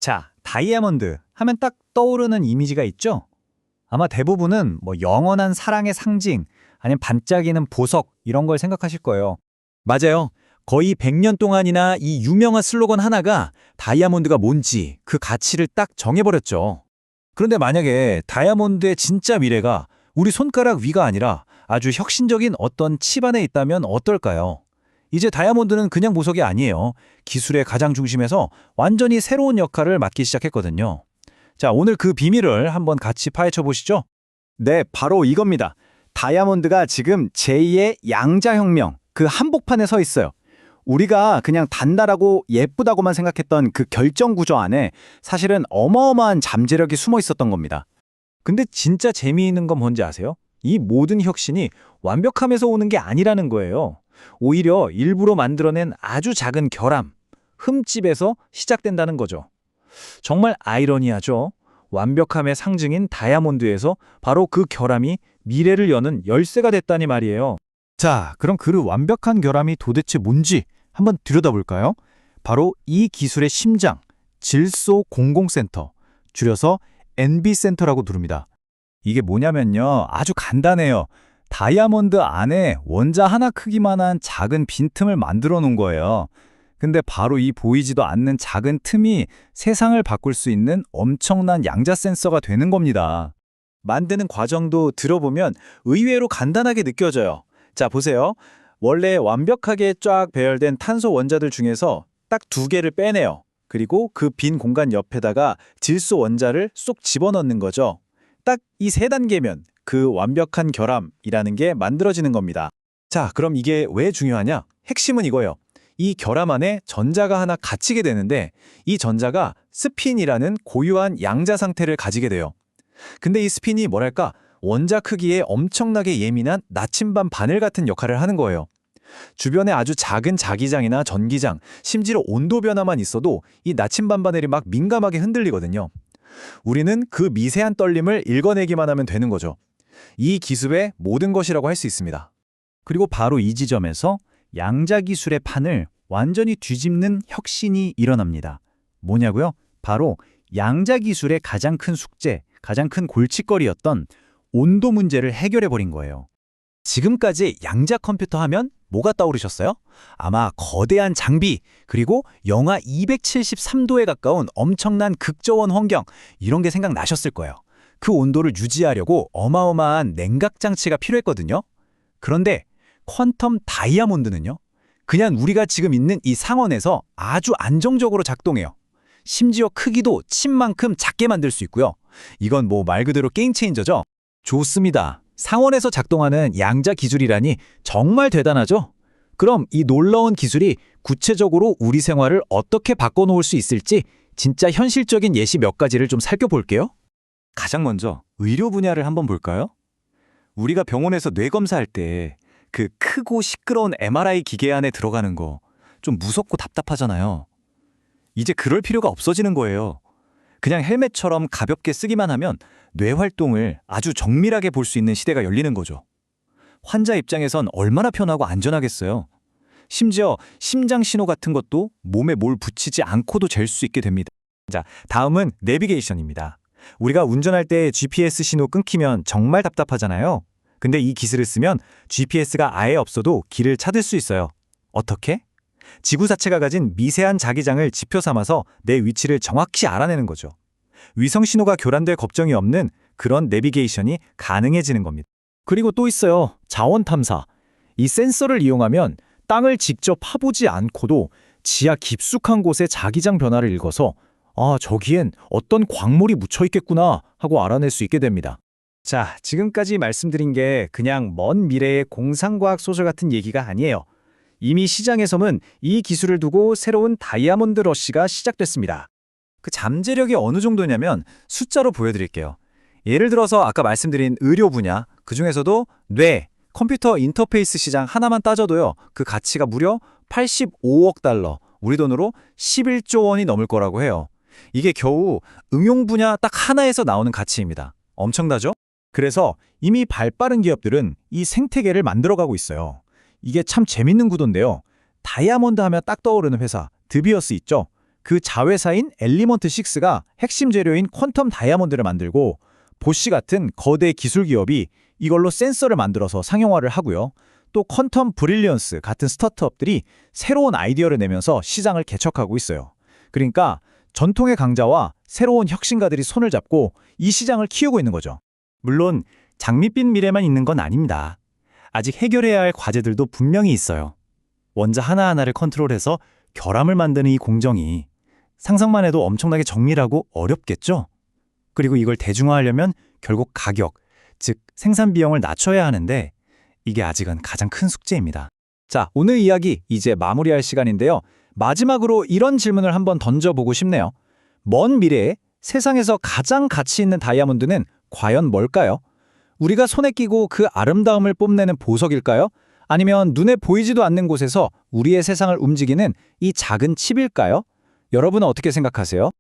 자, 다이아몬드 하면 딱 떠오르는 이미지가 있죠? 아마 대부분은 뭐 영원한 사랑의 상징, 아니면 반짝이는 보석 이런 걸 생각하실 거예요. 맞아요. 거의 100년 동안이나 이 유명한 슬로건 하나가 다이아몬드가 뭔지 그 가치를 딱 정해버렸죠. 그런데 만약에 다이아몬드의 진짜 미래가 우리 손가락 위가 아니라 아주 혁신적인 어떤 칩 안에 있다면 어떨까요? 이제 다이아몬드는 그냥 보석이 아니에요. 기술의 가장 중심에서 완전히 새로운 역할을 맡기 시작했거든요. 자, 오늘 그 비밀을 한번 같이 파헤쳐 보시죠. 네, 바로 이겁니다. 다이아몬드가 지금 제2의 양자혁명, 그 한복판에 서 있어요. 우리가 그냥 단단하고 예쁘다고만 생각했던 그 결정 구조 안에 사실은 어마어마한 잠재력이 숨어 있었던 겁니다. 근데 진짜 재미있는 건 뭔지 아세요? 이 모든 혁신이 완벽함에서 오는 게 아니라는 거예요. 오히려 일부러 만들어낸 아주 작은 결함, 흠집에서 시작된다는 거죠. 정말 아이러니하죠? 완벽함의 상징인 다이아몬드에서 바로 그 결함이 미래를 여는 열쇠가 됐다니 말이에요. 자, 그럼 그 완벽한 결함이 도대체 뭔지 한번 들여다볼까요? 바로 이 기술의 심장, 질소 공공센터, 줄여서 NB센터라고 부릅니다. 이게 뭐냐면요, 아주 간단해요. 다이아몬드 안에 원자 하나 크기만한 작은 빈틈을 만들어 놓은 거예요. 근데 바로 이 보이지도 않는 작은 틈이 세상을 바꿀 수 있는 엄청난 양자 센서가 되는 겁니다. 만드는 과정도 들어보면 의외로 간단하게 느껴져요. 자, 보세요. 원래 완벽하게 쫙 배열된 탄소 원자들 중에서 딱 2개를 빼내요. 그리고 그 빈 공간 옆에다가 질소 원자를 쏙 집어넣는 거죠. 딱 이 3단계면 그 완벽한 결함이라는 게 만들어지는 겁니다. 자, 그럼 이게 왜 중요하냐? 핵심은 이거예요. 이 결함 안에 전자가 하나 갇히게 되는데 이 전자가 스핀이라는 고유한 양자 상태를 가지게 돼요. 근데 이 스핀이 뭐랄까 원자 크기에 엄청나게 예민한 나침반 바늘 같은 역할을 하는 거예요. 주변에 아주 작은 자기장이나 전기장, 심지어 온도 변화만 있어도 이 나침반 바늘이 막 민감하게 흔들리거든요. 우리는 그 미세한 떨림을 읽어내기만 하면 되는 거죠. 이 기술의 모든 것이라고 할 수 있습니다. 그리고 바로 이 지점에서 양자 기술의 판을 완전히 뒤집는 혁신이 일어납니다. 뭐냐고요? 바로 양자 기술의 가장 큰 숙제, 가장 큰 골칫거리였던 온도 문제를 해결해 버린 거예요. 지금까지 양자 컴퓨터 하면 뭐가 떠오르셨어요? 아마 거대한 장비, 그리고 영하 273도에 가까운 엄청난 극저온 환경, 이런 게 생각나셨을 거예요. 그 온도를 유지하려고 어마어마한 냉각 장치가 필요했거든요. 그런데 퀀텀 다이아몬드는요? 그냥 우리가 지금 있는 이 상온에서 아주 안정적으로 작동해요. 심지어 크기도 칩만큼 작게 만들 수 있고요. 이건 뭐 말 그대로 게임 체인저죠? 좋습니다. 상온에서 작동하는 양자 기술이라니 정말 대단하죠? 그럼 이 놀라운 기술이 구체적으로 우리 생활을 어떻게 바꿔놓을 수 있을지 진짜 현실적인 예시 몇 가지를 좀 살펴볼게요. 가장 먼저 의료 분야를 한번 볼까요? 우리가 병원에서 뇌 검사할 때 그 크고 시끄러운 MRI 기계 안에 들어가는 거 좀 무섭고 답답하잖아요. 이제 그럴 필요가 없어지는 거예요. 그냥 헬멧처럼 가볍게 쓰기만 하면 뇌 활동을 아주 정밀하게 볼 수 있는 시대가 열리는 거죠. 환자 입장에선 얼마나 편하고 안전하겠어요. 심지어 심장 신호 같은 것도 몸에 뭘 붙이지 않고도 잴 수 있게 됩니다. 자, 다음은 내비게이션입니다. 우리가 운전할 때 GPS 신호 끊기면 정말 답답하잖아요. 근데 이 기술을 쓰면 GPS가 아예 없어도 길을 찾을 수 있어요. 어떻게? 지구 자체가 가진 미세한 자기장을 지표 삼아서 내 위치를 정확히 알아내는 거죠. 위성 신호가 교란될 걱정이 없는 그런 내비게이션이 가능해지는 겁니다. 그리고 또 있어요. 자원 탐사. 이 센서를 이용하면 땅을 직접 파보지 않고도 지하 깊숙한 곳의 자기장 변화를 읽어서 저기엔 어떤 광물이 묻혀 있겠구나 하고 알아낼 수 있게 됩니다. 자, 지금까지 말씀드린 게 그냥 먼 미래의 공상과학 소설 같은 얘기가 아니에요. 이미 시장에서는 이 기술을 두고 새로운 다이아몬드 러시가 시작됐습니다. 그 잠재력이 어느 정도냐면 숫자로 보여드릴게요. 예를 들어서 아까 말씀드린 의료 분야, 그중에서도 뇌, 컴퓨터 인터페이스 시장 하나만 따져도요. 그 가치가 무려 85억 달러, 우리 돈으로 11조 원이 넘을 거라고 해요. 이게 겨우 응용 분야 딱 하나에서 나오는 가치입니다. 엄청나죠? 그래서 이미 발빠른 기업들은 이 생태계를 만들어가고 있어요. 이게 참 재밌는 구도인데요. 다이아몬드 하면 딱 떠오르는 회사, 드비어스 있죠? 그 자회사인 엘리먼트 6가 핵심 재료인 퀀텀 다이아몬드를 만들고 보쉬 같은 거대 기술 기업이 이걸로 센서를 만들어서 상용화를 하고요. 또 퀀텀 브릴리언스 같은 스타트업들이 새로운 아이디어를 내면서 시장을 개척하고 있어요. 그러니까 전통의 강자와 새로운 혁신가들이 손을 잡고 이 시장을 키우고 있는 거죠. 물론 장밋빛 미래만 있는 건 아닙니다. 아직 해결해야 할 과제들도 분명히 있어요. 원자 하나하나를 컨트롤해서 결함을 만드는 이 공정이 상상만 해도 엄청나게 정밀하고 어렵겠죠? 그리고 이걸 대중화하려면 결국 가격, 즉 생산 비용을 낮춰야 하는데 이게 아직은 가장 큰 숙제입니다. 자, 오늘 이야기 이제 마무리할 시간인데요. 마지막으로 이런 질문을 한번 던져보고 싶네요. 먼 미래에 세상에서 가장 가치 있는 다이아몬드는 과연 뭘까요? 우리가 손에 끼고 그 아름다움을 뽐내는 보석일까요? 아니면 눈에 보이지도 않는 곳에서 우리의 세상을 움직이는 이 작은 칩일까요? 여러분은 어떻게 생각하세요?